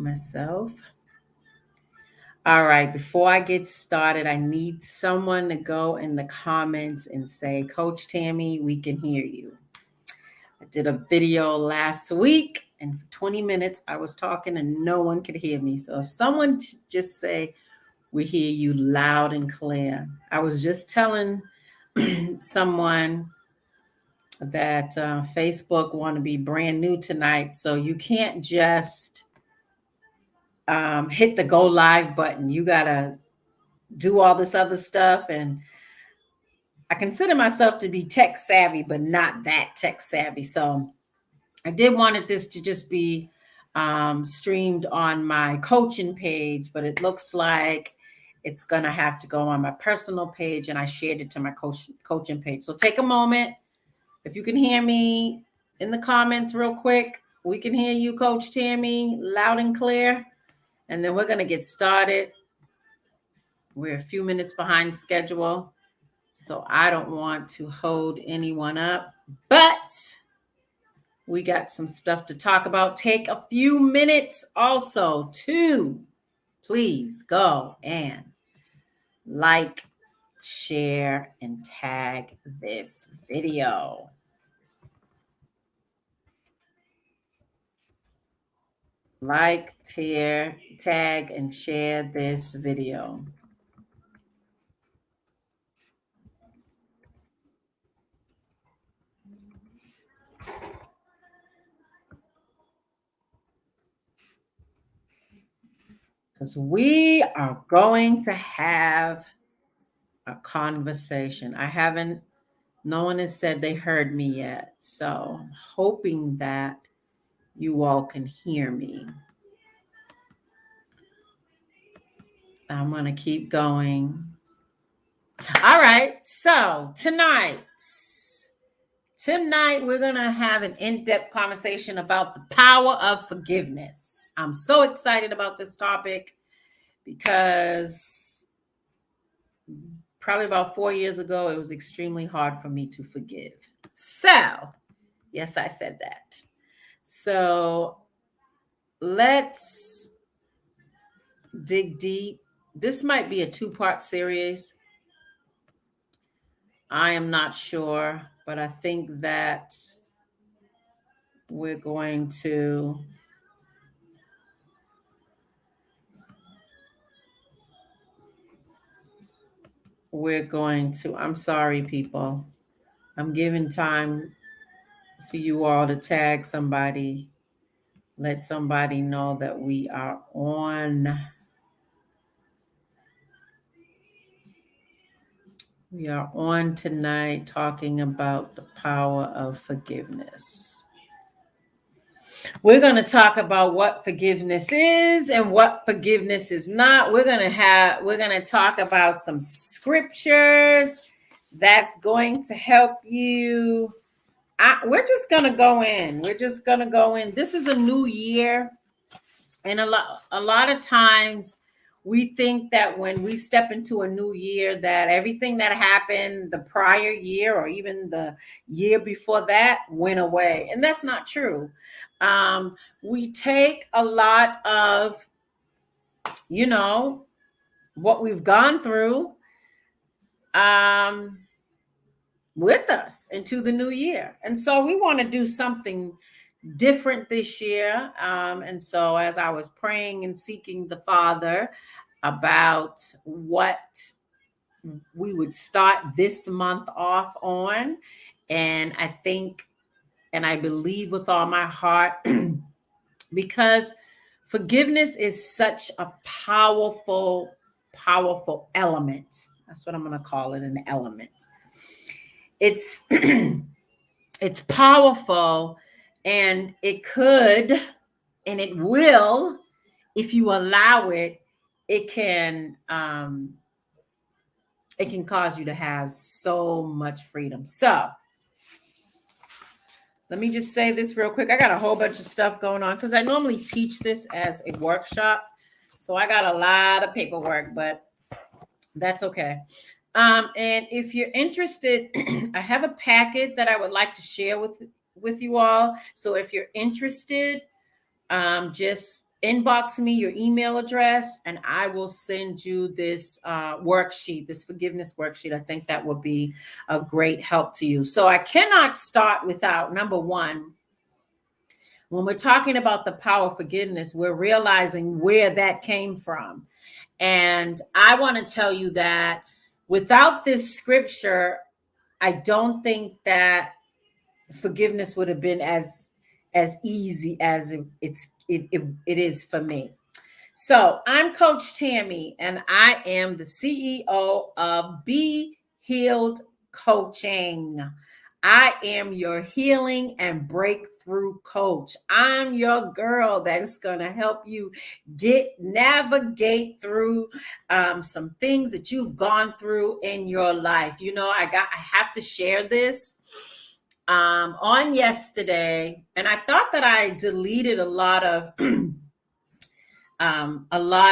myself. All right, before I get started, I need someone to go in the comments and say, Coach Tammy, we can hear you. I did a video last week, and for 20 minutes I was talking and no one could hear me. So if someone just say, we hear you loud and clear. I was just telling someone that Facebook want to be brand new tonight, so you can't just hit the go live button. You gotta do all this other stuff, and I consider myself to be tech savvy, but not that tech savvy. So I did wanted this to just be streamed on my coaching page, but it looks like it's gonna have to go on my personal page, and I shared it to my coaching page. So take a moment. If you can hear me in the comments real quick, we can hear you, Coach Tammy, loud and clear. And then we're going to get started. We're a few minutes behind schedule, so I don't want to hold anyone up. But we got some stuff to talk about. Take a few minutes also to please go and like, share, and tag this video. Like, tag, and share this video. Because we are going to have a conversation. No one has said they heard me yet. So I'm hoping that you all can hear me. I'm going to keep going. All right. So tonight we're going to have an in-depth conversation about the power of forgiveness. I'm so excited about this topic because probably about 4 years ago, it was extremely hard for me to forgive. So, yes, I said that. So let's dig deep. This might be a 2-part series. I am not sure, but I think that we're going to I'm sorry, people. I'm giving time for you all to tag somebody. Let somebody know that we are on. We are on tonight talking about the power of forgiveness. We're going to talk about what forgiveness is and what forgiveness is not. We're going to talk about some scriptures that's going to help you. We're just going to go in. This is a new year. And a lot of times we think that when we step into a new year, that everything that happened the prior year or even the year before that went away. And that's not true. We take a lot of, what we've gone through with us into the new year. And so we want to do something different this year. And so as I was praying and seeking the Father about what we would start this month off on, and I think and I believe with all my heart, because forgiveness is such a powerful element. That's what I'm going to call it, an element. It's it's powerful, and it could and it will, if you allow it, it can cause you to have so much freedom. So let me just say this real quick. I got a whole bunch of stuff going on because I normally teach this as a workshop. So I got a lot of paperwork, but that's okay. And if you're interested, I have a packet that I would like to share with you all. So if you're interested, just inbox me your email address and I will send you this worksheet, this forgiveness worksheet. I think that would be a great help to you. So I cannot start without, number one, when we're talking about the power of forgiveness, we're realizing where that came from. And I want to tell you that without this scripture, I don't think that forgiveness would have been as easy as it is for me. So I'm Coach Tammy, and I am the CEO of Be Healed Coaching. I am your healing and breakthrough coach. I'm your girl that's going to help you navigate through some things that you've gone through in your life. You know, I have to share this on yesterday, and I thought that I deleted a lot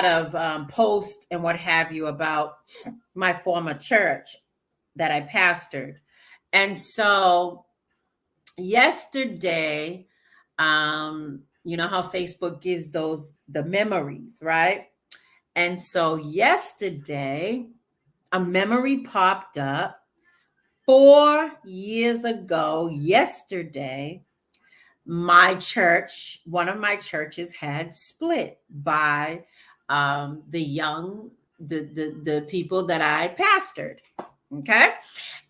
of posts and what have you about my former church that I pastored. And so yesterday, you know how Facebook gives the memories, right? And so yesterday, a memory popped up 4 years ago. Yesterday, my church, one of my churches, had split by the people that I pastored. Okay.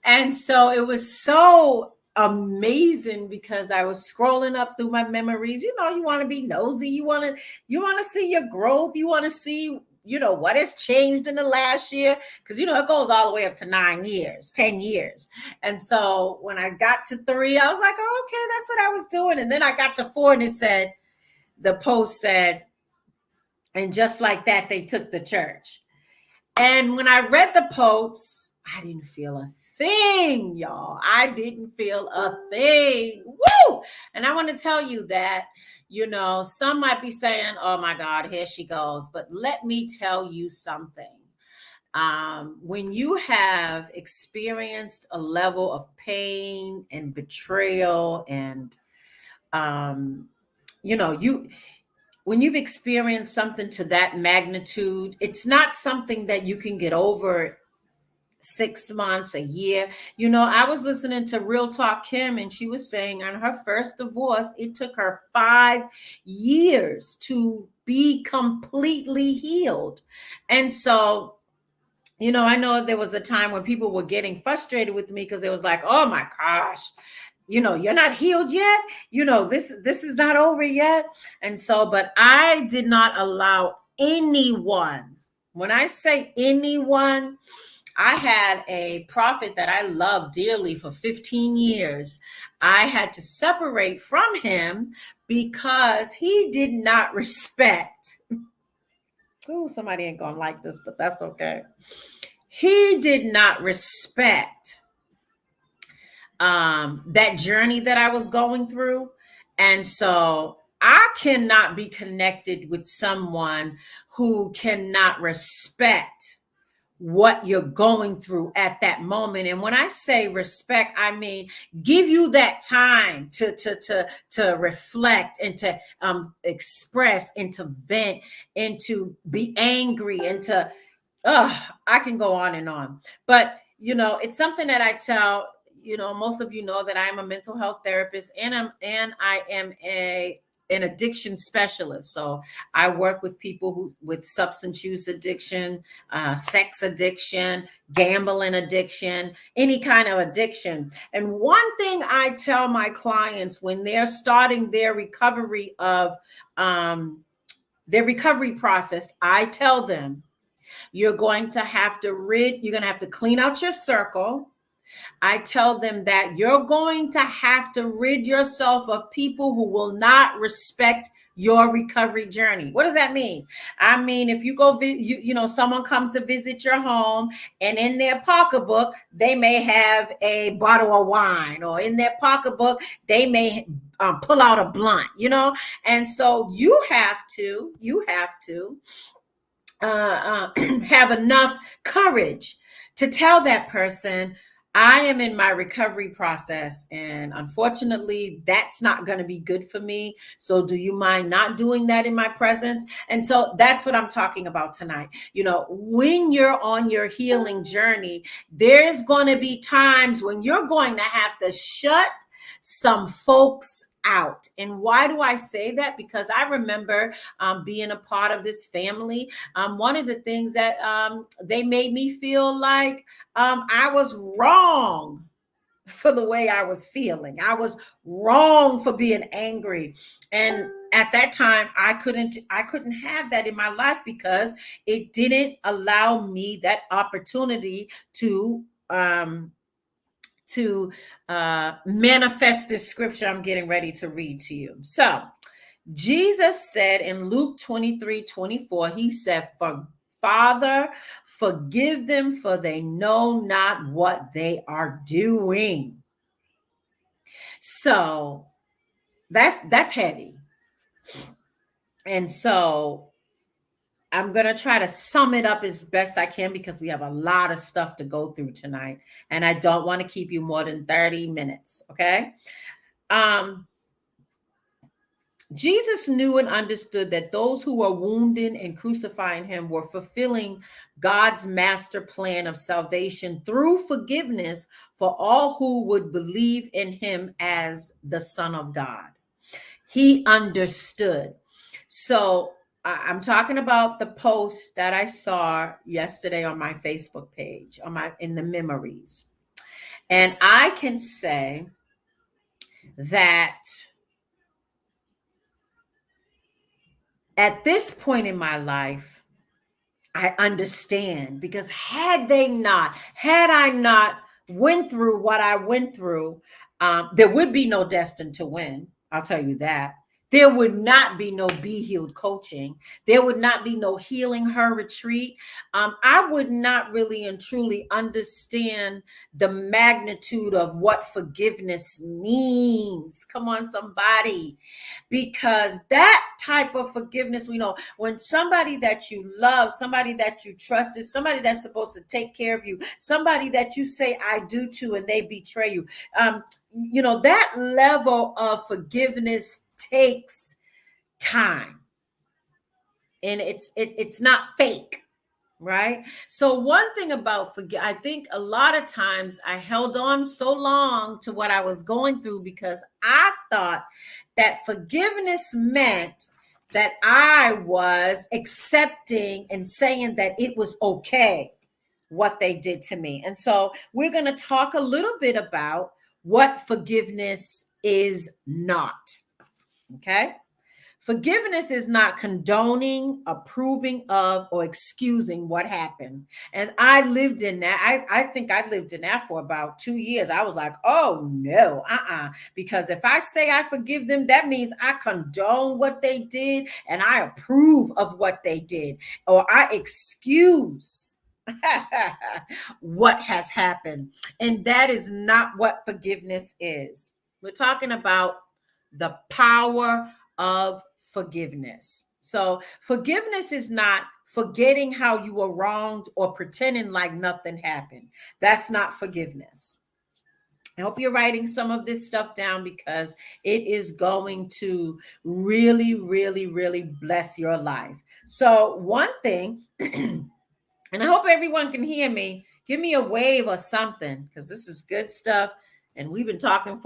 And so it was so amazing because I was scrolling up through my memories. You know, you want to be nosy. You want to see your growth. You want to see, you know, what has changed in the last year. Because, you know, it goes all the way up to 9 years, 10 years. And so when I got to 3, I was like, oh, okay, that's what I was doing. And then I got to 4 and the post said, and just like that, they took the church. And when I read the post, I didn't feel a thing, y'all. I didn't feel a thing. Woo! And I want to tell you that, you know, some might be saying, oh my God, here she goes. But let me tell you something. When you have experienced a level of pain and betrayal and, you know, when you've experienced something to that magnitude, it's not something that you can get over 6 months, a year. You know, I was listening to Real Talk Kim, and she was saying on her first divorce, it took her 5 years to be completely healed. And so, you know, I know there was a time when people were getting frustrated with me because it was like, oh my gosh, you know, you're not healed yet. You know, this is not over yet. And so, but I did not allow anyone, when I say anyone, I had a prophet that I loved dearly for 15 years. I had to separate from him because he did not respect. Oh, somebody ain't gonna like this, but that's okay. He did not respect that journey that I was going through. And so I cannot be connected with someone who cannot respect what you're going through at that moment. And when I say respect, I mean give you that time to reflect and to express and to vent and to be angry and to I can go on and on. But you know, it's something that I tell, you know, most of you know that I'm a mental health therapist and I am an addiction specialist. So I work with people with substance use addiction, sex addiction, gambling addiction, any kind of addiction. And one thing I tell my clients when they're starting their recovery process, I tell them, you're going to have to clean out your circle. I tell them that you're going to have to rid yourself of people who will not respect your recovery journey. What does that mean? I mean, if you go, you know, someone comes to visit your home and in their pocketbook, they may have a bottle of wine, or in their pocketbook, they may pull out a blunt, you know? And so you have to have enough courage to tell that person, I am in my recovery process, and unfortunately, that's not going to be good for me. So, do you mind not doing that in my presence? And so, that's what I'm talking about tonight. You know, when you're on your healing journey, there's going to be times when you're going to have to shut some folks out. And why do I say that? Because I remember being a part of this family. One of the things that they made me feel like I was wrong for the way I was feeling. I was wrong for being angry. And at that time, I couldn't have that in my life because it didn't allow me that opportunity um to manifest this scripture I'm getting ready to read to you. So Jesus said in Luke 23:24, he said, "For Father, forgive them, for they know not what they are doing." So that's heavy. And so I'm going to try to sum it up as best I can because we have a lot of stuff to go through tonight. And I don't want to keep you more than 30 minutes. Okay. Um, Jesus knew and understood that those who were wounding and crucifying him were fulfilling God's master plan of salvation through forgiveness for all who would believe in him as the Son of God. He understood. So I'm talking about the post that I saw yesterday on my Facebook page, in the memories. And I can say that at this point in my life, I understand, because had I not went through what I went through, there would be no Destined to Win. I'll tell you that. There would not be no Be Healed coaching. There would not be no Healing Her retreat. I would not really and truly understand the magnitude of what forgiveness means. Come on, somebody. Because that type of forgiveness, we know when somebody that you love, somebody that you trust, is somebody that's supposed to take care of you, somebody that you say I do to, and they betray you. That level of forgiveness takes time, and it's not fake. Right. So one thing about I think a lot of times I held on so long to what I was going through because I thought that forgiveness meant that I was accepting and saying that it was okay what they did to me. And so we're going to talk a little bit about what forgiveness is not. Okay. Forgiveness is not condoning, approving of, or excusing what happened. And I lived in that. I think I lived in that for about 2 years. I was like, oh no, because if I say I forgive them, that means I condone what they did and I approve of what they did, or I excuse what has happened. And that is not what forgiveness is. We're talking about the power of forgiveness. So, forgiveness is not forgetting how you were wronged or pretending like nothing happened. That's not forgiveness. I hope you're writing some of this stuff down because it is going to really, really, really bless your life. So, one thing, and I hope everyone can hear me, give me a wave or something because this is good stuff. And we've been talking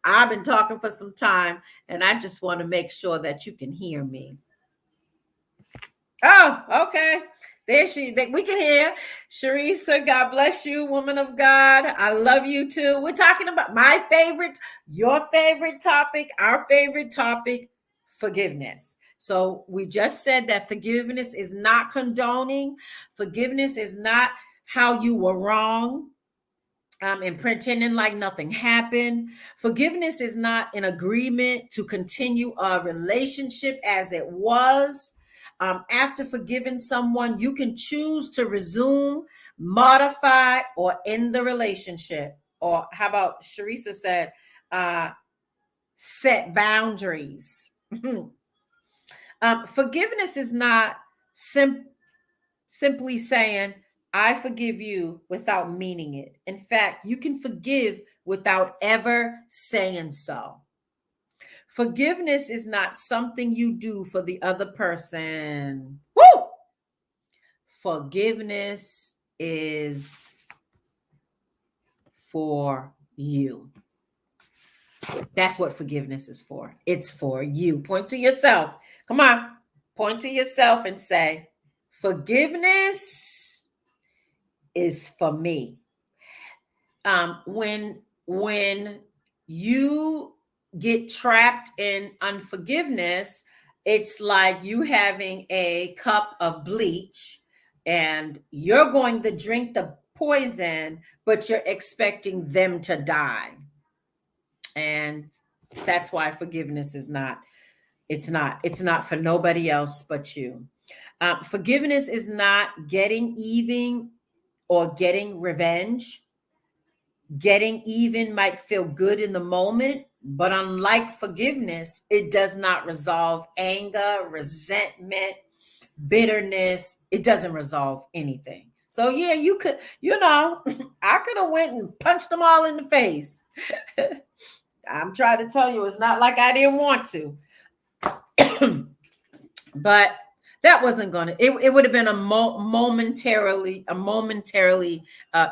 I've been talking for some time, and I just want to make sure that you can hear me. Oh, okay. We can hear. Sharisa, God bless you, woman of God. I love you too. We're talking about your favorite topic, our favorite topic, forgiveness. So we just said that forgiveness is not condoning. Forgiveness is not how you were wrong. And pretending like nothing happened. Forgiveness is not an agreement to continue a relationship as it was. After forgiving someone, you can choose to resume, modify, or end the relationship. Or how about Sharisa said, set boundaries. Forgiveness is not simply saying, I forgive you without meaning it. In fact, you can forgive without ever saying so. Forgiveness is not something you do for the other person. Woo! Forgiveness is for you. That's what forgiveness is for. It's for you. Point to yourself. Come on. Point to yourself and say, forgiveness is for me. When you get trapped in unforgiveness, it's like you having a cup of bleach and you're going to drink the poison, but you're expecting them to die. And that's why forgiveness is not, it's not for nobody else but you. Forgiveness is not getting even or getting revenge. Getting even might feel good in the moment, but unlike forgiveness, it does not resolve anger, resentment, bitterness. It doesn't resolve anything. So yeah, you could, I could have went and punched them all in the face. I'm trying to tell you, it's not like I didn't want to. But that wasn't gonna, it would have been a momentarily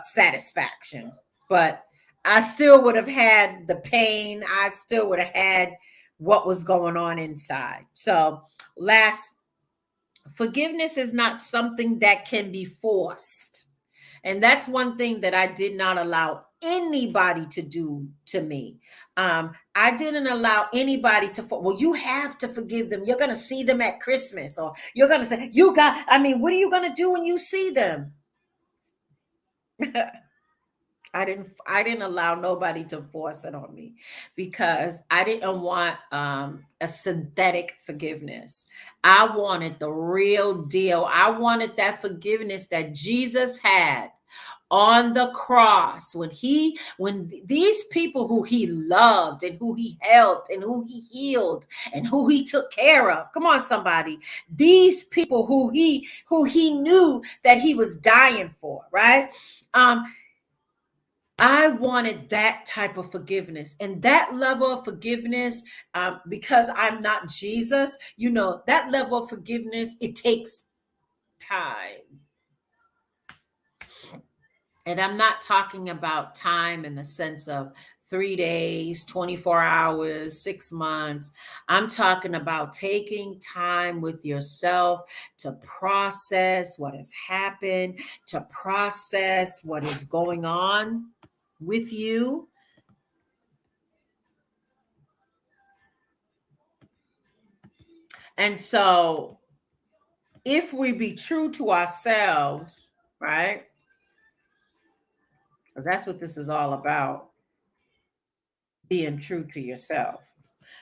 satisfaction, but I still would have had the pain. I still would have had what was going on inside. So last, forgiveness is not something that can be forced. And that's one thing that I did not allow anybody to do to me. I didn't allow anybody to, well, you have to forgive them. You're going to see them at Christmas, or you're going to say, what are you going to do when you see them? I didn't allow nobody to force it on me, because I didn't want a synthetic forgiveness. I wanted the real deal. I wanted that forgiveness that Jesus had on the cross, when these people who he loved and who he helped and who he healed and who he took care of. Come on, somebody. These people who he knew that he was dying for, right? I wanted that type of forgiveness, and that level of forgiveness, because I'm not Jesus, that level of forgiveness, it takes time. And I'm not talking about time in the sense of 3 days, 24 hours, 6 months. I'm talking about taking time with yourself to process what has happened, to process what is going on with you. And so, if we be true to ourselves, right? That's what this is all about, being true to yourself.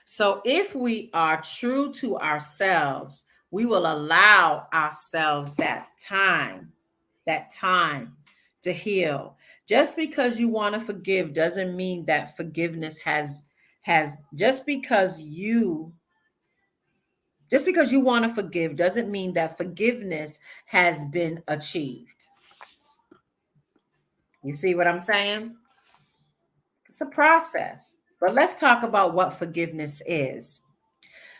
So, if we are true to ourselves, we will allow ourselves that time to heal. Just because you want to forgive doesn't mean that forgiveness has just because you want to forgive doesn't mean that forgiveness has been achieved. You see what I'm saying? It's a process. But let's talk about what forgiveness is.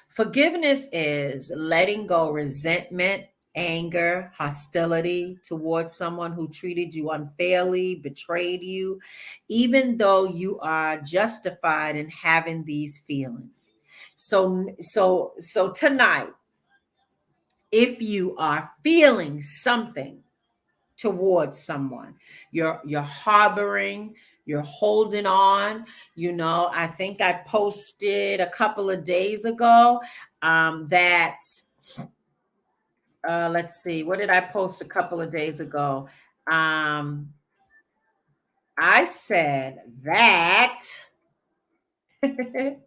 Forgiveness is letting go resentment, anger, hostility towards someone who treated you unfairly, betrayed you, even though you are justified in having these feelings. So tonight, if you are feeling something towards someone, you're harboring, you're holding on. I think I posted a couple of days ago that let's see, what did I post a couple of days ago? I said that I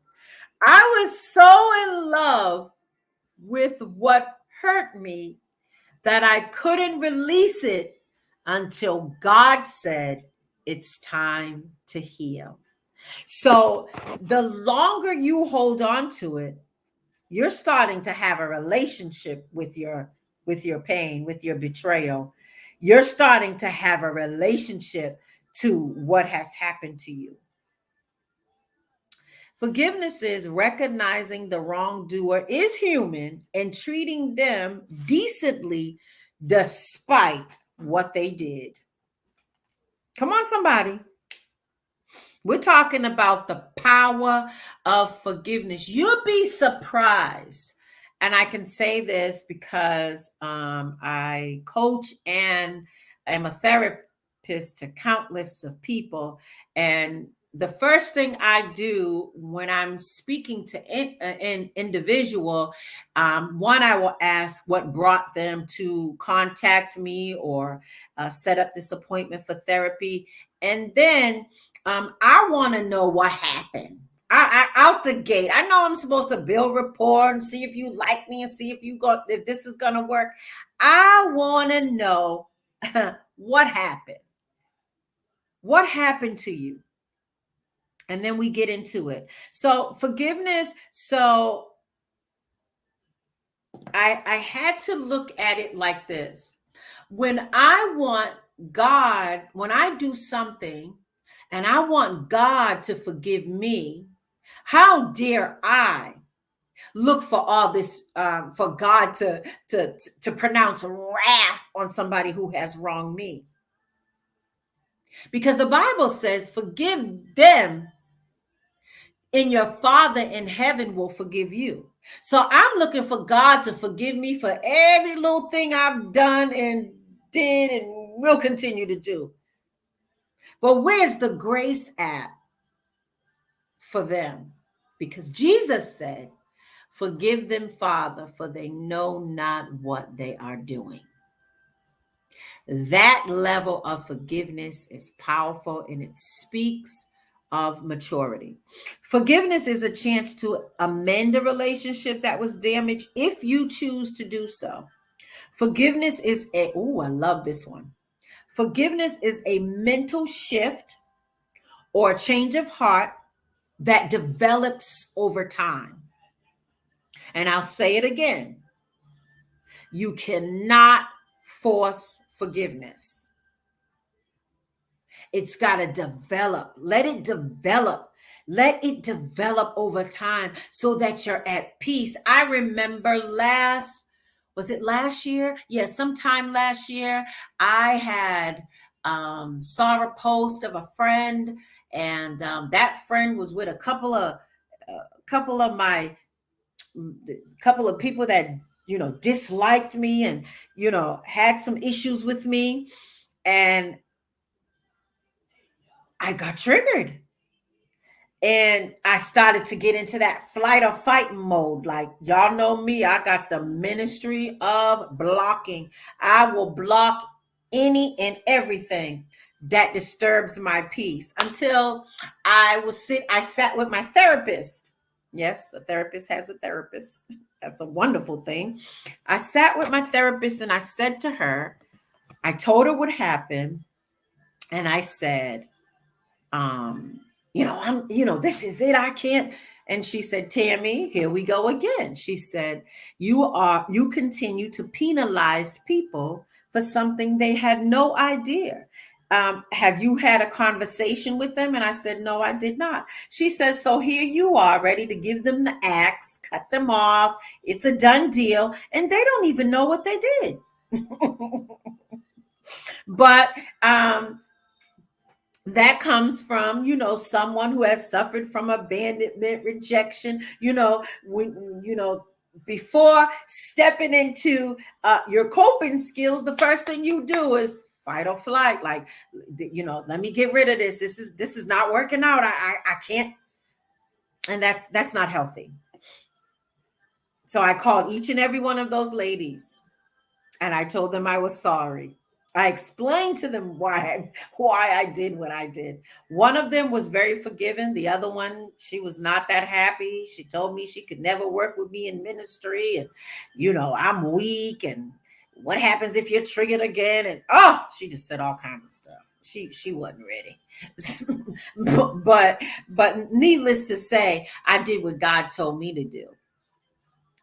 was so in love with what hurt me that I couldn't release it until God said it's time to heal. So the longer you hold on to it, you're starting to have a relationship with your pain, with your betrayal. You're starting to have a relationship to what has happened to you. Forgiveness is recognizing the wrongdoer is human and treating them decently despite what they did. Come on, somebody. We're talking about the power of forgiveness. You'll be surprised. And I can say this because I coach and am a therapist to countless of people. And the first thing I do when I'm speaking to an individual, one, I will ask what brought them to contact me or set up this appointment for therapy. And then I want to know what happened. I out the gate. I know I'm supposed to build rapport and see if you like me and see if this is gonna work. I want to know what happened. What happened to you? And then we get into it. So forgiveness. So I had to look at it like this. When I want God, when I do something and I want God to forgive me, how dare I look for all this for God to pronounce wrath on somebody who has wronged me? Because the Bible says, forgive them and your Father in heaven will forgive you. So I'm looking for God to forgive me for every little thing I've done and did and will continue to do. But where's the grace at for them? Because Jesus said, forgive them, Father, for they know not what they are doing. That level of forgiveness is powerful and it speaks of maturity. Forgiveness is a chance to amend a relationship that was damaged if you choose to do so. Forgiveness is I love this one. Forgiveness is a mental shift or a change of heart that develops over time. And I'll say it again. You cannot force forgiveness. It's got to develop. Let it develop. Let it develop over time so that you're at peace. I remember was it last year? Yeah, sometime last year, I had saw a post of a friend, and that friend was with a couple of people that disliked me and had some issues with me, and I got triggered. And I started to get into that flight or fight mode. Like, y'all know me, I got the ministry of blocking. I will block any and everything that disturbs my peace until I sat with my therapist. Yes, a therapist has a therapist. That's a wonderful thing. I sat with my therapist and I said to her, I told her what happened. And I said, this is it. I can't. And she said, Tammy, here we go again. She said, you continue to penalize people for something they had no idea. Have you had a conversation with them? And I said, no, I did not. She says, so here you are ready to give them the axe, cut them off. It's a done deal. And they don't even know what they did. But, that comes from, someone who has suffered from abandonment, rejection, before stepping into your coping skills, the first thing you do is fight or flight. Like, let me get rid of this. This is not working out. I can't. And that's not healthy. So I called each and every one of those ladies and I told them I was sorry. I explained to them why I did what I did. One of them was very forgiving. The other one, she was not that happy. She told me she could never work with me in ministry. And, I'm weak. And what happens if you're triggered again? And, she just said all kinds of stuff. She wasn't ready. but needless to say, I did what God told me to do.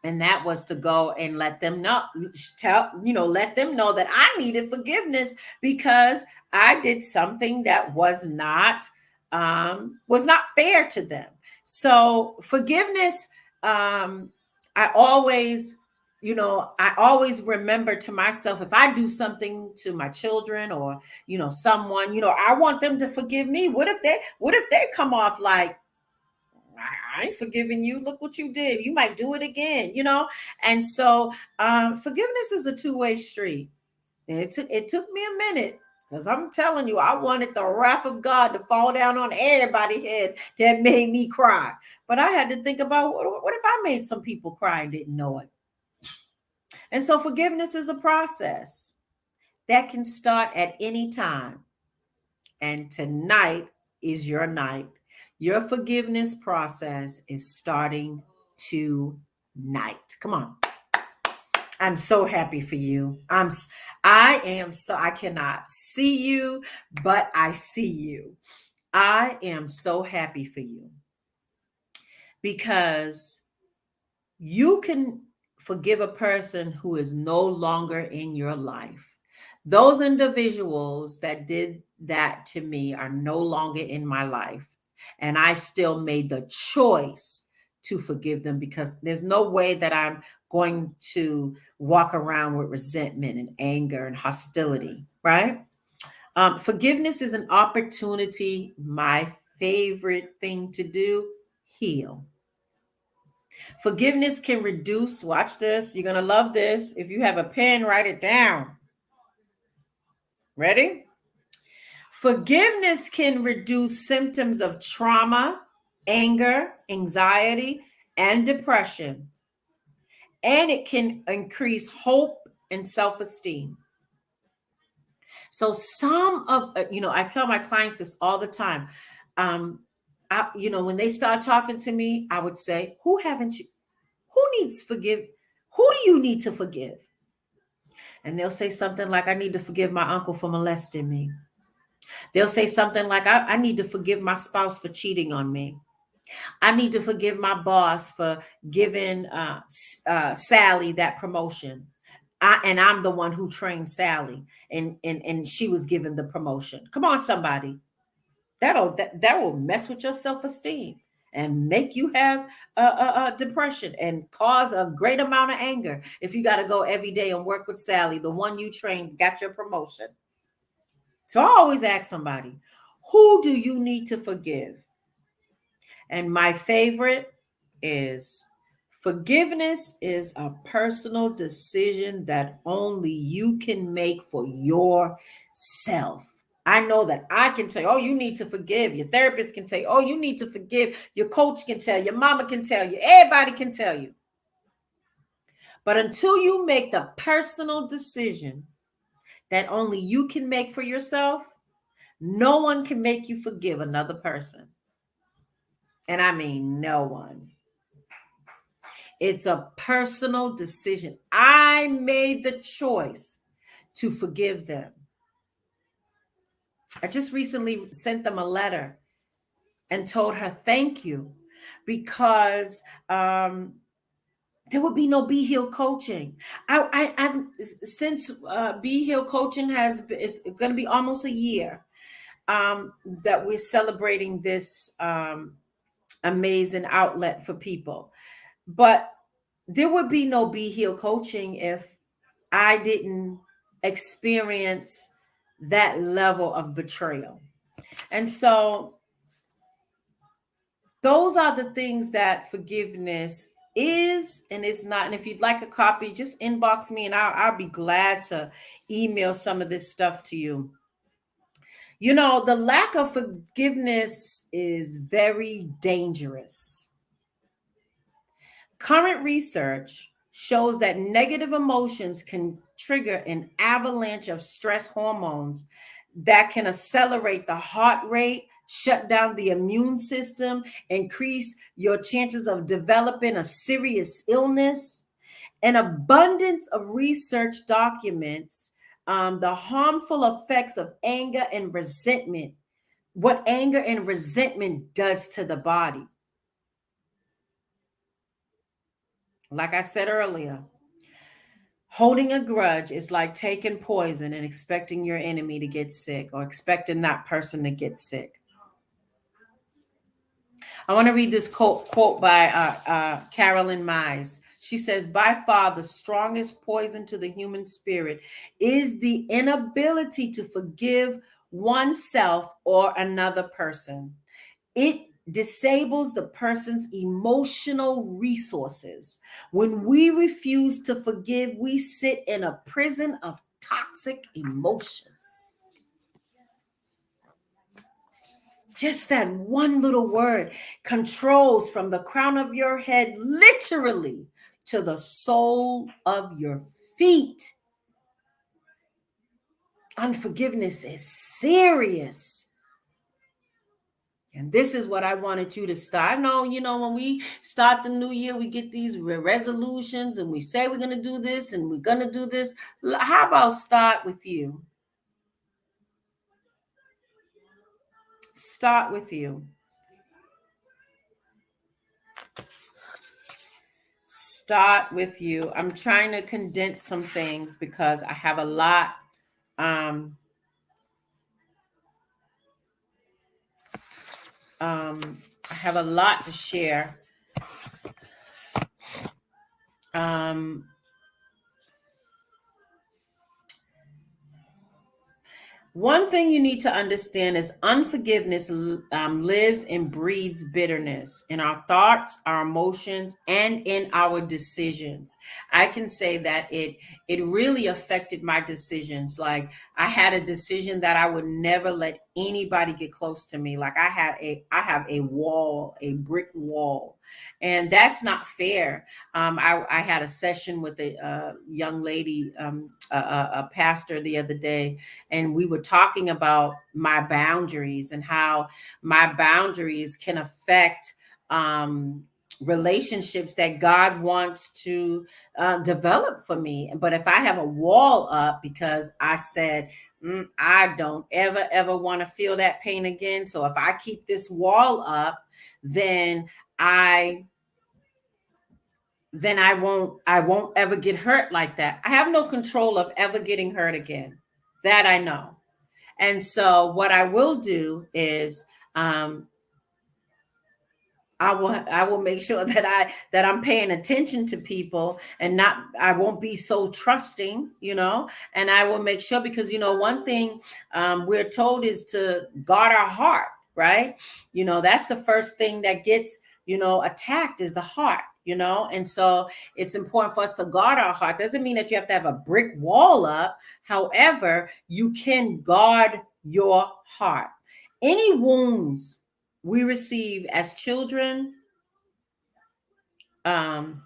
And that was to go and let them know, let them know that I needed forgiveness because I did something that was not fair to them. So forgiveness, I always, I always remember to myself, if I do something to my children or, someone, I want them to forgive me. What if they come off like, I ain't forgiving you. Look what you did. You might do it again. And so forgiveness is a two-way street. And it took me a minute, because I'm telling you, I wanted the wrath of God to fall down on everybody's head that made me cry. But I had to think about, what if I made some people cry and didn't know it? And so forgiveness is a process that can start at any time. And tonight is your night. Your forgiveness process is starting tonight. Come on. I'm so happy for you. I am so I cannot see you, but I see you. I am so happy for you because you can forgive a person who is no longer in your life. Those individuals that did that to me are no longer in my life. And I still made the choice to forgive them, because there's no way that I'm going to walk around with resentment and anger and hostility, right? Forgiveness is an opportunity, my favorite thing to do, heal. Forgiveness can reduce, watch this, you're going to love this. If you have a pen, write it down. Ready? Forgiveness can reduce symptoms of trauma, anger, anxiety, and depression. And it can increase hope and self esteem. So, I tell my clients this all the time. When they start talking to me, I would say, who needs forgive? Who do you need to forgive? And they'll say something like, I need to forgive my uncle for molesting me. They'll say something like, I need to forgive my spouse for cheating on me. I need to forgive my boss for giving Sally that promotion. And I'm the one who trained Sally, and she was given the promotion. Come on, somebody. That will mess with your self-esteem and make you have a depression and cause a great amount of anger if you got to go every day and work with Sally, the one you trained, got your promotion. So I always ask somebody, who do you need to forgive? And my favorite is, forgiveness is a personal decision that only you can make for yourself. I know that I can tell you, oh, you need to forgive. Your therapist can tell you, oh, you need to forgive. Your coach can tell you, your mama can tell you, everybody can tell you. But until you make the personal decision that only you can make for yourself, no one can make you forgive another person. And I mean, no one. It's a personal decision. I made the choice to forgive them. I just recently sent them a letter and told her thank you, because there would be no Be Heal coaching. I've since Be Heal coaching it's going to be almost a year that we're celebrating this amazing outlet for people. But there would be no Be Heal coaching if I didn't experience that level of betrayal. And so those are the things that forgiveness is and is not. And if you'd like a copy, just inbox me and I'll be glad to email some of this stuff to you. The lack of forgiveness is very dangerous. Current research shows that negative emotions can trigger an avalanche of stress hormones that can accelerate the heart rate, shut down the immune system, increase your chances of developing a serious illness. An abundance of research documents the harmful effects of anger and resentment, what anger and resentment does to the body. Like I said earlier, holding a grudge is like taking poison and expecting your enemy to get sick or expecting that person to get sick. I want to read this quote by Carolyn Mize. She says, by far, the strongest poison to the human spirit is the inability to forgive oneself or another person. It disables the person's emotional resources. When we refuse to forgive, we sit in a prison of toxic emotions. Just that one little word controls from the crown of your head, literally, to the sole of your feet. Unforgiveness is serious. And this is what I wanted you to start. I know, when we start the new year, we get these resolutions and we say we're going to do this and we're going to do this. How about start with you? Start with you. Start with you. I'm trying to condense some things because I have a lot. I have a lot to share. One thing you need to understand is unforgiveness lives and breeds bitterness in our thoughts, our emotions, and in our decisions. I can say that it really affected my decisions. Like I had a decision that I would never let anybody get close to me. Like I have a wall, a brick wall, and that's not fair. I had a session with a young lady, a pastor the other day, and we were talking about my boundaries and how my boundaries can affect relationships that God wants to develop for me. But if I have a wall up because I said, I don't ever want to feel that pain again. So if I keep this wall up, then I won't ever get hurt like that. I have no control of ever getting hurt again. That I know. And so what I will do is I will make sure that I'm paying attention to people and not I won't be so trusting, and I will make sure because one thing we're told is to guard our heart, right? That's the first thing that gets attacked is the heart, and so it's important for us to guard our heart. Doesn't mean that you have to have a brick wall up. However, you can guard your heart. Any wounds we receive as children, there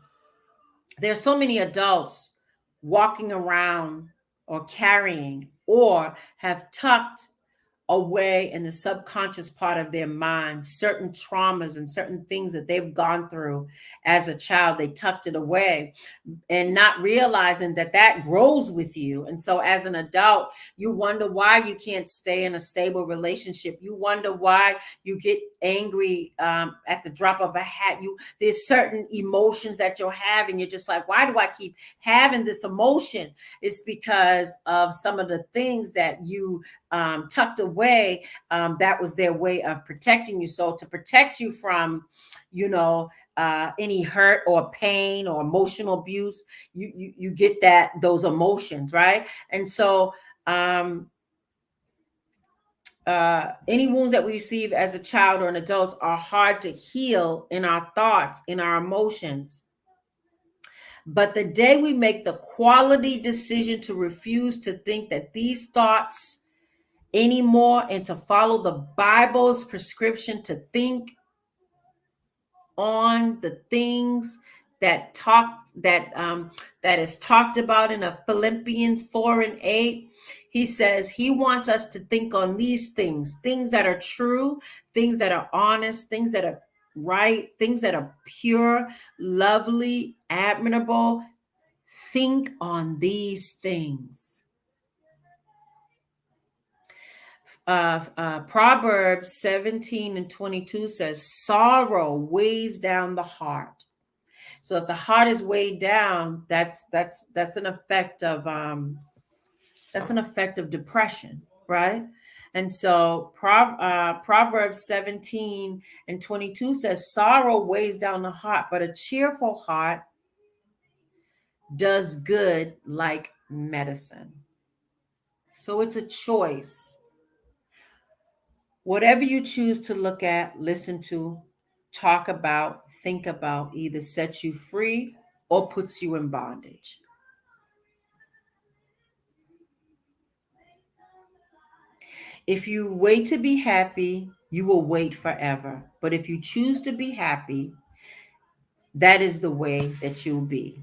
are so many adults walking around or carrying or have tucked away in the subconscious part of their mind certain traumas and certain things that they've gone through as a child. They tucked it away and not realizing that grows with you. And so as an adult, you wonder why you can't stay in a stable relationship. You wonder why you get angry at the drop of a hat. There's certain emotions that you'll have and you're just like, why do I keep having this emotion? It's because of some of the things that you tucked away. That was their way of protecting you. So to protect you from, any hurt or pain or emotional abuse, you get those emotions, right? And so any wounds that we receive as a child or an adult are hard to heal in our thoughts, in our emotions. But the day we make the quality decision to refuse to think that these thoughts anymore and to follow the Bible's prescription to think on the things that is talked about in Philippians 4:8. He says he wants us to think on these things that are true, things that are honest, things that are right, things that are pure, lovely, admirable. Think on these things. Proverbs 17:22 says, sorrow weighs down the heart. So if the heart is weighed down, that's an effect of depression, right? And so Proverbs 17:22 says, sorrow weighs down the heart, but a cheerful heart does good like medicine. So it's a choice. Whatever you choose to look at, listen to, talk about, think about, either sets you free or puts you in bondage. If you wait to be happy, you will wait forever. But if you choose to be happy, that is the way that you'll be.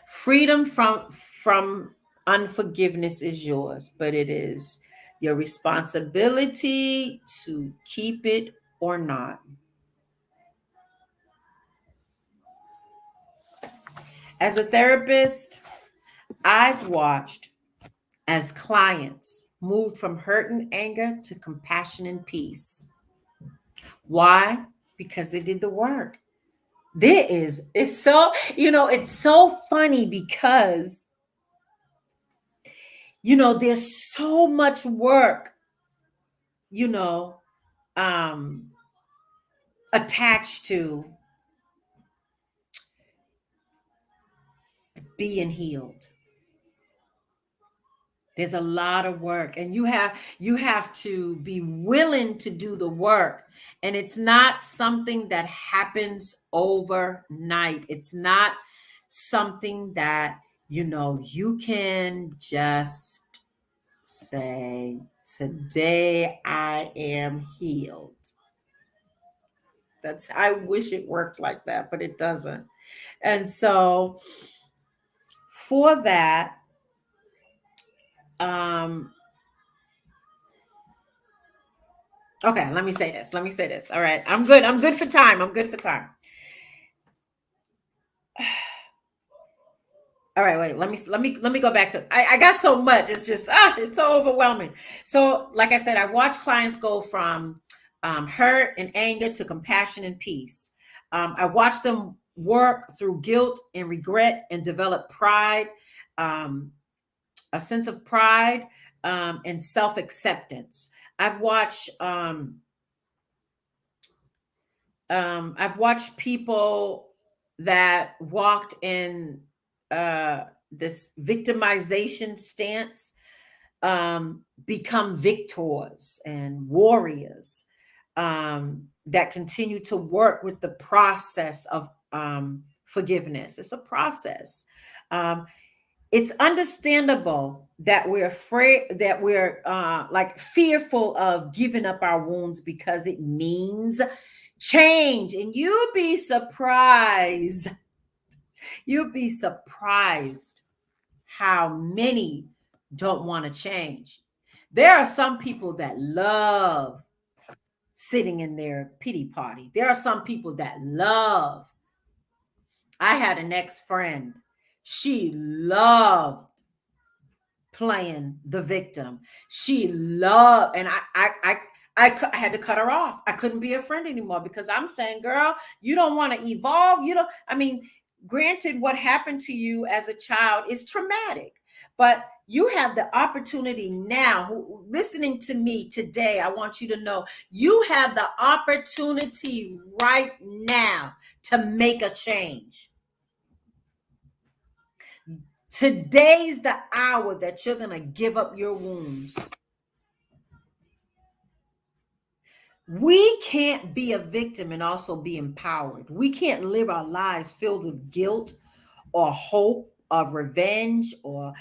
Freedom from unforgiveness is yours, but it is your responsibility to keep it or not. As a therapist, I've watched as clients moved from hurt and anger to compassion and peace. Why? Because they did the work. It's so, it's so funny because, there's so much work, you know, um, attached to being healed. There's a lot of work, and you have to be willing to do the work. And it's not something that happens overnight. It's not something that, you can just say, today I am healed. I wish it worked like that, but it doesn't. And so for that, um, okay, let me say this. Let me say this. All right. I'm good. I'm good for time. I'm good for time. All right, wait. Let me go back to. I got so much. It's just it's so overwhelming. So, like I said, I watch clients go from hurt and anger to compassion and peace. I watch them work through guilt and regret and develop pride, um, a sense of pride, and self acceptance. I've watched I've watched people that walked in this victimization stance become victors and warriors that continue to work with the process of forgiveness. It's a process. Um, it's understandable that we're afraid, that we're like fearful of giving up our wounds because it means change. And you'd be surprised how many don't want to change. There are some people that love sitting in their pity party. There are some people that love. I had an ex-friend. She loved playing the victim. She loved, and I had to cut her off. I couldn't be a friend anymore because I'm saying, girl, you don't want to evolve. You don't, I mean, granted, what happened to you as a child is traumatic, but you have the opportunity now. Listening to me today, I want you to know you have the opportunity right now to make a change. Today's the hour that you're going to give up your wounds. We can't be a victim and also be empowered. We can't live our lives filled with guilt or hope of revenge or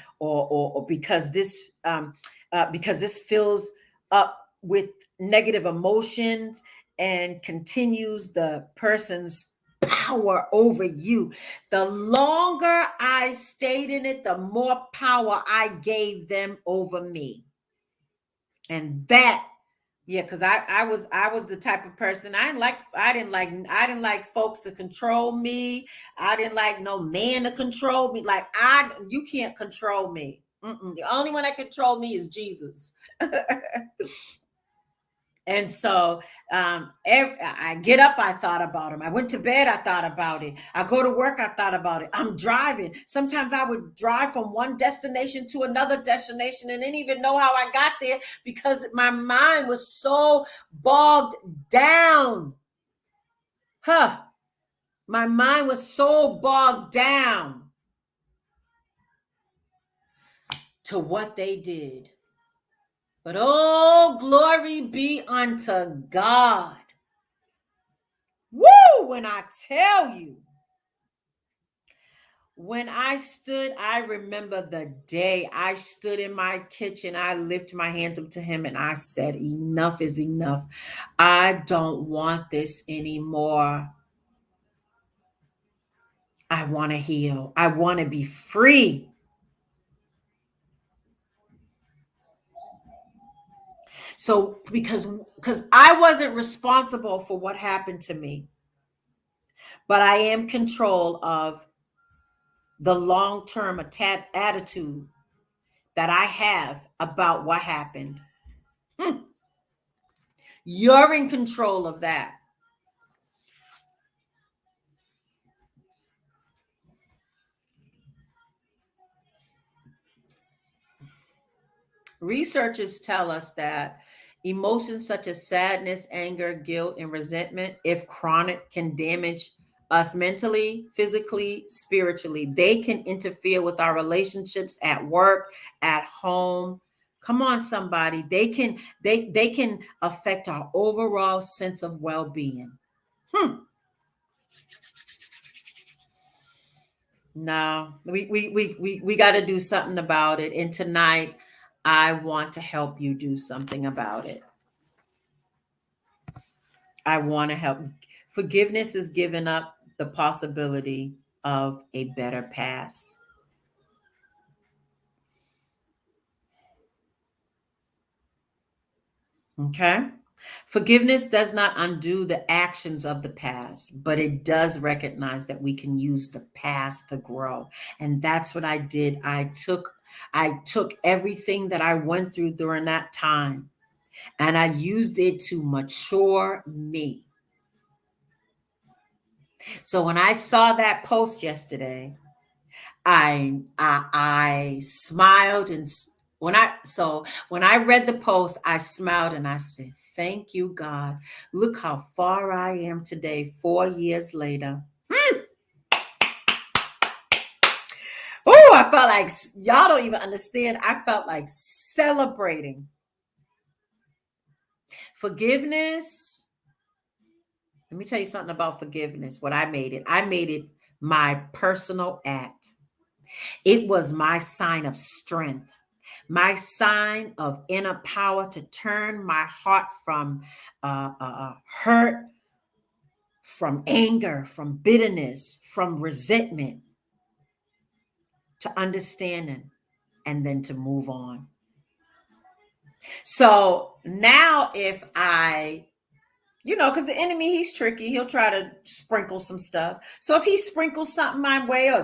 because this fills up with negative emotions and continues the person's power over you. The longer I stayed in it, the more power I gave them over me. And that, yeah, because I was the type of person I didn't like folks to control me. I didn't like no man to control me. Like you can't control me. The only one that control me is Jesus. And so I get up, I thought about him. I went to bed, I thought about it. I go to work, I thought about it. I'm driving. Sometimes I would drive from one destination to another destination and didn't even know how I got there because my mind was so bogged down. My mind was so bogged down to what they did. But oh, glory be unto God. Woo! When I tell you, when I remember the day I stood in my kitchen, I lifted my hands up to him and I said, enough is enough. I don't want this anymore. I want to heal. I want to be free. So because I wasn't responsible for what happened to me, but I am control of the long-term attitude that I have about what happened. You're in control of that. Researchers tell us that emotions such as sadness, anger, guilt, and resentment, if chronic, can damage us mentally, physically, spiritually. They can interfere with our relationships at work, at home. Come on, somebody. They can affect our overall sense of well-being. No, we got to do something about it. And tonight, I want to help you do something about it. I want to help. Forgiveness is giving up the possibility of a better past. Okay. Forgiveness does not undo the actions of the past, but it does recognize that we can use the past to grow. And that's what I did. I took everything that I went through during that time and I used it to mature me. So when I saw that post yesterday, I smiled and when I read the post, I smiled and I said, "Thank you, God. Look how far I am today, 4 years later." Oh, I felt like y'all don't even understand. I felt like celebrating forgiveness. Let me tell you something about forgiveness. What I made it my personal act. It was my sign of strength, my sign of inner power to turn my heart from hurt, from anger, from bitterness, from resentment to understanding and then to move on. So now, if because the enemy, he's tricky. He'll try to sprinkle some stuff. So if he sprinkles something my way or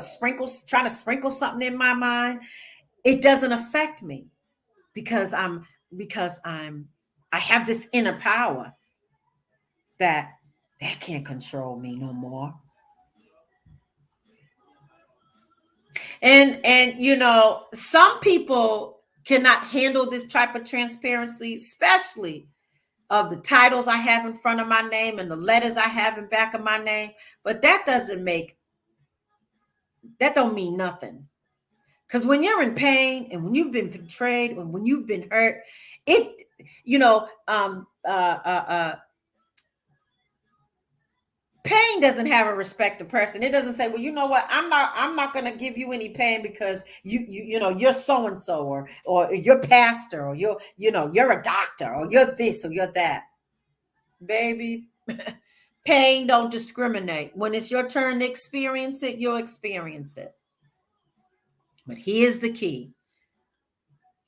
trying to sprinkle something in my mind, it doesn't affect me because I have this inner power that can't control me no more. And some people cannot handle this type of transparency, especially of the titles I have in front of my name and the letters I have in back of my name. But that don't mean nothing. Because when you're in pain and when you've been betrayed and when you've been hurt, it, pain doesn't have a respect to person. It doesn't say, well, you know what, I'm not going to give you any pain because you're so and so, or you're pastor, or you're a doctor, or you're this or you're that. Baby, pain don't discriminate. When it's your turn to experience it, you'll experience it. But here's the key,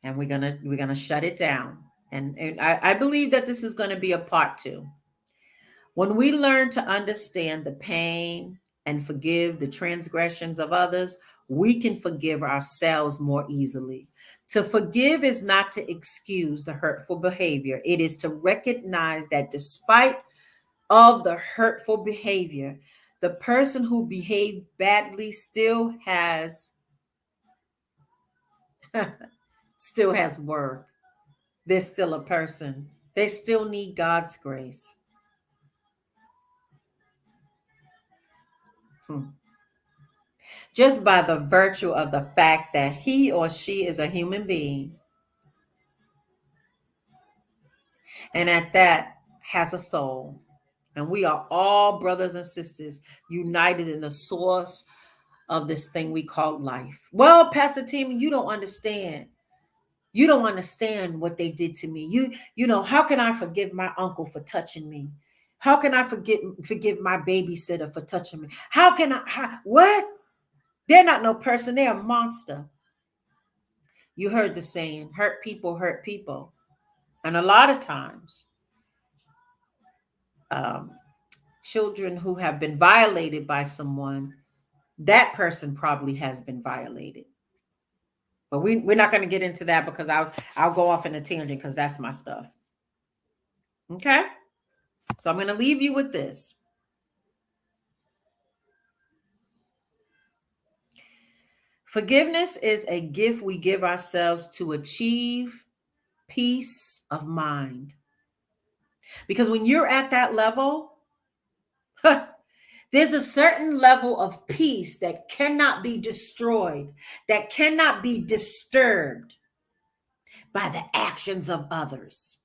and we're gonna shut it down. And I believe that this is going to be a part 2. When we learn to understand the pain and forgive the transgressions of others, we can forgive ourselves more easily. To forgive is not to excuse the hurtful behavior. It is to recognize that despite of the hurtful behavior, the person who behaved badly still has worth. They're still a person. They still need God's grace. Just by the virtue of the fact that he or she is a human being, and at that has a soul. And we are all brothers and sisters united in the source of this thing we call life. Well, Pastor Tim, you don't understand. You don't understand what they did to me. You know, how can I forgive my uncle for touching me? How can I forgive my babysitter for touching me? What? They're not no person, they're a monster. You heard the saying, hurt people hurt people. And a lot of times, um, children who have been violated by someone, that person probably has been violated. But we're not going to get into that because I'll go off in a tangent because that's my stuff. Okay? So I'm going to leave you with this. Forgiveness is a gift we give ourselves to achieve peace of mind. Because when you're at that level, there's a certain level of peace that cannot be destroyed, that cannot be disturbed by the actions of others.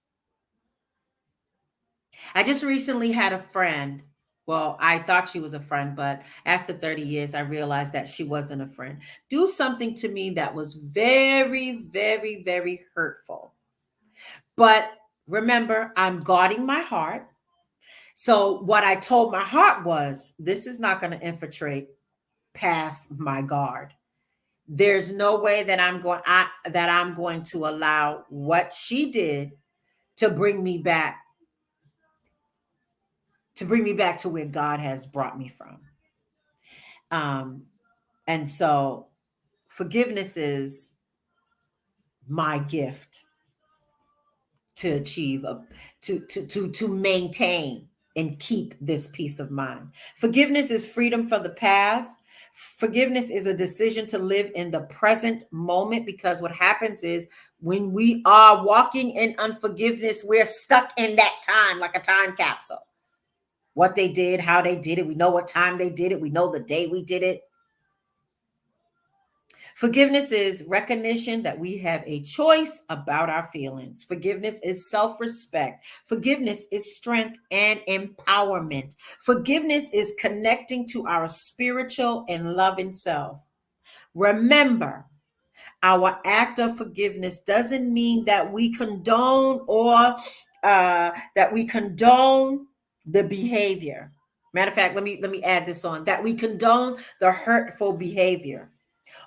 I just recently had a friend. Well, I thought she was a friend, but after 30 years, I realized that she wasn't a friend. Do something to me that was very, very, very hurtful. But remember, I'm guarding my heart. So what I told my heart was, this is not going to infiltrate past my guard. There's no way that I'm going to allow what she did to bring me back to where God has brought me from. And so forgiveness is my gift to achieve to maintain and keep this peace of mind. Forgiveness is freedom from the past. Forgiveness is a decision to live in the present moment, because what happens is when we are walking in unforgiveness, we're stuck in that time like a time capsule. What they did, how they did it, we know what time they did it, we know the day we did it. Forgiveness is recognition that we have a choice about our feelings. Forgiveness is self-respect. Forgiveness is strength and empowerment. Forgiveness is connecting to our spiritual and loving self. Remember, our act of forgiveness doesn't mean that we condone the behavior. Matter of fact, let me add this on, that we condone the hurtful behavior,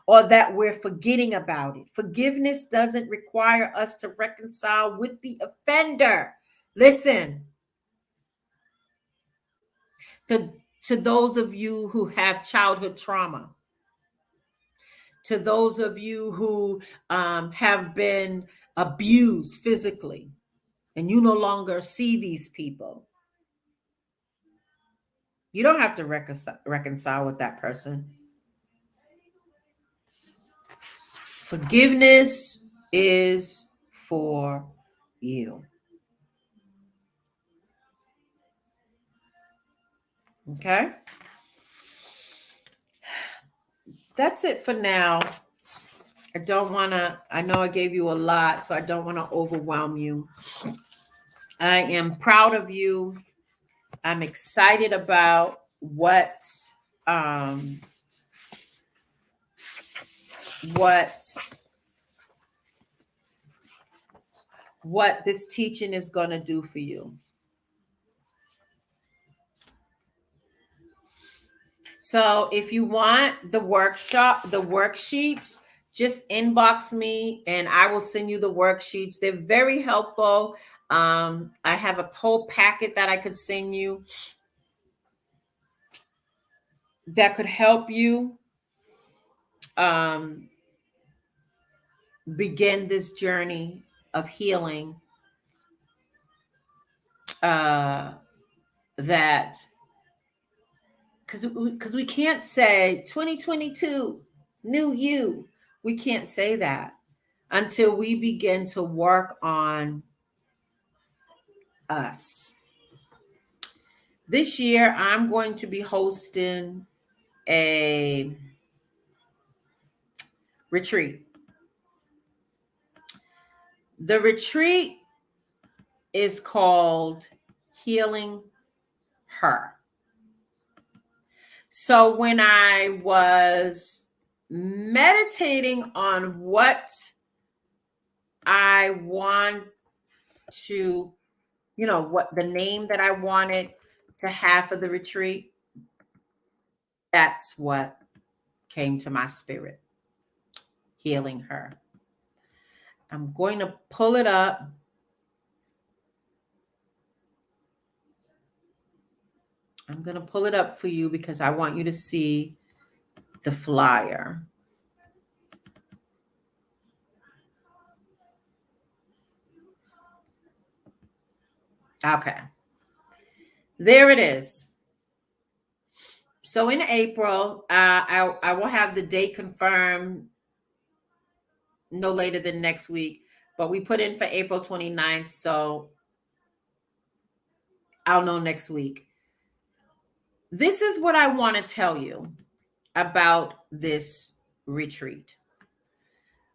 or that we're forgetting about it. Forgiveness doesn't require us to reconcile with the offender. Listen, to those of you who have childhood trauma, to those of you who have been abused physically, and you no longer see these people, you don't have to reconcile with that person. Forgiveness is for you. Okay? That's it for now. I know I gave you a lot, so I don't want to overwhelm you. I am proud of you. I'm excited about um, what this teaching is going to do for you. So if you want the worksheets, just inbox me and I will send you the worksheets. They're very helpful. I have a whole packet that I could send you that could help you begin this journey of healing, uh, that because we can't say 2022 new you. We can't say that until we begin to work on us. This year, I'm going to be hosting a retreat. The retreat is called Healing Her. So when I was meditating on what I want to, what the name that I wanted to have for the retreat, that's what came to my spirit. Healing Her. I'm going to pull it up. I'm going to pull it up for you because I want you to see the flyer. Okay. There it is. So in April, I will have the date confirmed no later than next week, but we put in for April 29th, so I'll know next week. This is what I want to tell you about this retreat.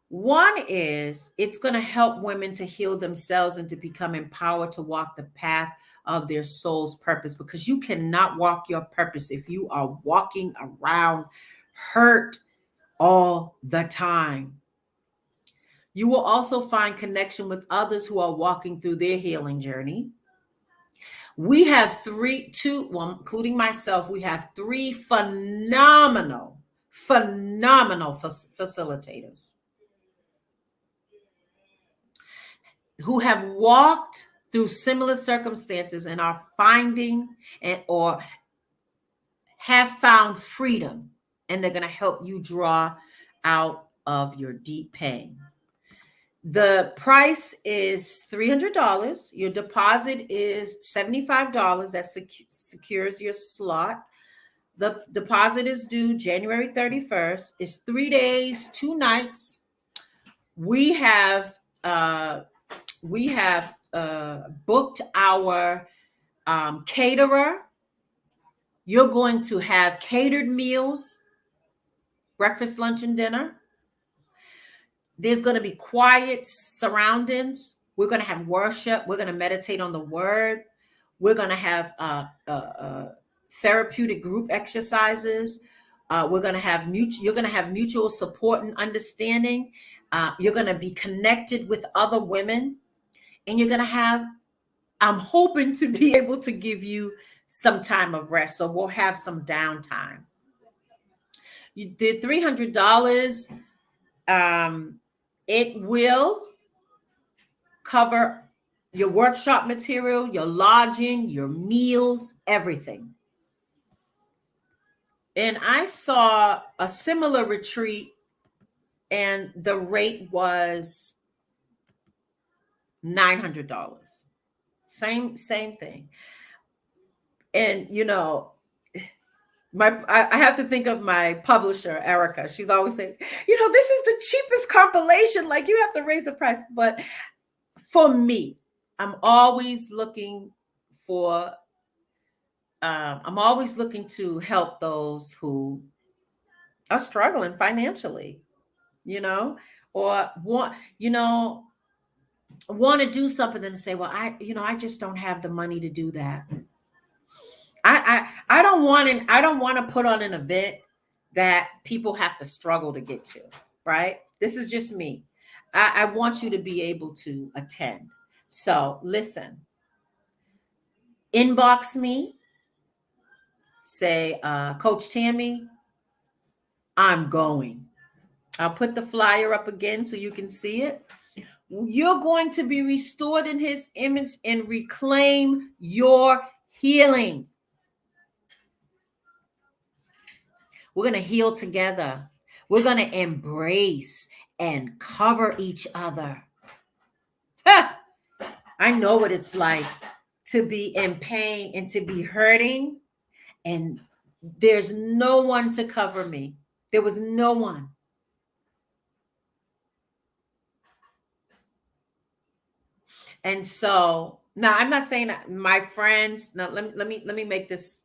One is it's going to help women to heal themselves and to become empowered to walk the path of their soul's purpose, because you cannot walk your purpose if you are walking around hurt all the time. You will also find connection with others who are walking through their healing journey. We have including myself, we have three phenomenal facilitators who have walked through similar circumstances and are finding or have found freedom, and they're going to help you draw out of your deep pain. The price is $300. Your deposit is $75. That secures your slot. The deposit is due January 31st. It's 3 days, 2 nights. We have booked our caterer. You're going to have catered meals, breakfast, lunch, and dinner. There's going to be quiet surroundings. We're going to have worship. We're going to meditate on the word. We're going to have therapeutic group exercises. You're going to have mutual support and understanding. You're going to be connected with other women, and you're going to have, I'm hoping to be able to give you some time of rest. So we'll have some downtime. You did $300. It will cover your workshop material, your lodging, your meals, everything. And I saw a similar retreat, and the rate was $900. Same thing. And I have to think of my publisher, Erica. She's always saying, this is the cheapest compilation. Like, you have to raise the price. But for me, I'm always looking to help those who are struggling financially, or want to do something and say, well, I just don't have the money to do that. I don't want to put on an event that people have to struggle to get to, right? This is just me. I want you to be able to attend. So listen, inbox me, say, Coach Tammy, I'm going. I'll put the flyer up again so you can see it. You're going to be restored in his image and reclaim your healing. We're going to heal together. We're going to embrace and cover each other. I know what it's like to be in pain and to be hurting, and there's no one to cover me. There was no one. And so now I'm not saying that my friends, now let me make this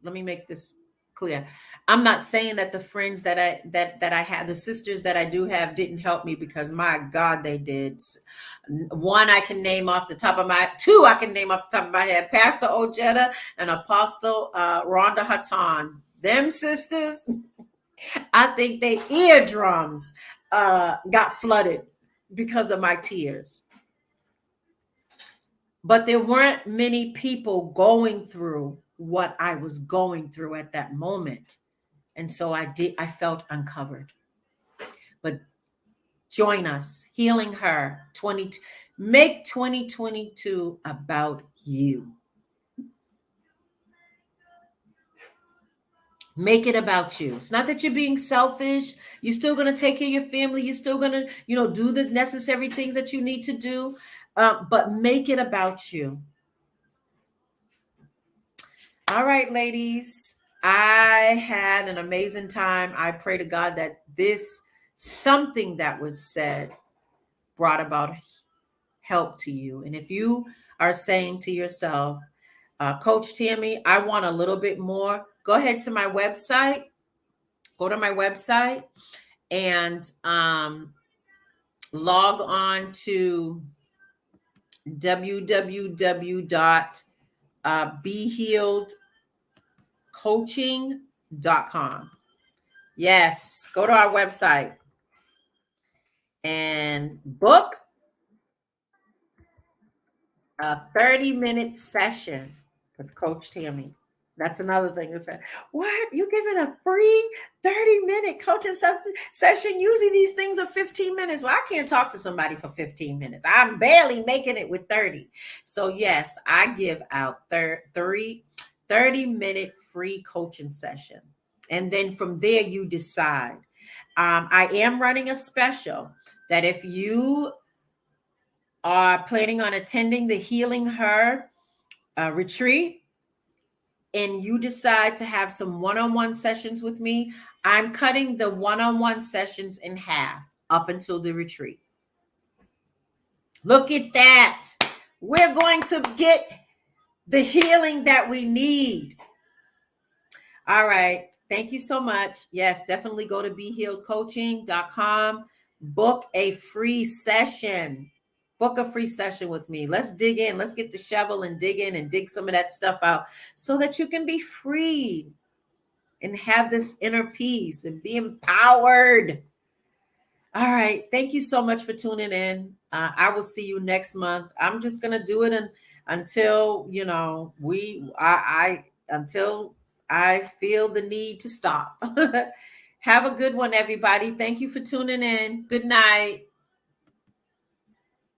clear. I'm not saying that the friends that I had, the sisters that I do have, didn't help me, because my God, they did. One I can name off the top of my two I can name off the top of my head: Pastor Ojeda and Apostle Rhonda Hatton. Them sisters, I think they eardrums got flooded because of my tears. But there weren't many people going through what I was going through at that moment. And so I felt uncovered. But join us, Healing Her 20, make 2022 about you. Make it about you. It's not that you're being selfish. You're still going to take care of your family. You're still going to, do the necessary things that you need to do. But make it about you. All right, ladies. I had an amazing time. I pray to God that something that was said brought about help to you. And if you are saying to yourself, Coach Tammy, I want a little bit more, go ahead to my website. Go to my website and log on to www.behealedcoaching.com. Yes, go to our website and book a 30-minute session with Coach Tammy. That's another thing that said, what? You giving a free 30-minute coaching session? Usually these things are 15 minutes. Well, I can't talk to somebody for 15 minutes. I'm barely making it with 30. So yes, I give out 30-minute free coaching session. And then from there, you decide. I am running a special that if you are planning on attending the Healing Her retreat, and you decide to have some one-on-one sessions with me, I'm cutting the one-on-one sessions in half up until the retreat. Look at that. We're going to get the healing that we need. All right. Thank you so much. Yes, definitely go to BeHealedCoaching.com. Book a free session. Book a free session with me. Let's dig in. Let's get the shovel and dig in and dig some of that stuff out so that you can be free and have this inner peace and be empowered. All right. Thank you so much for tuning in. I will see you next month. I'm just going to do it until, until I feel the need to stop. Have a good one, everybody. Thank you for tuning in. Good night.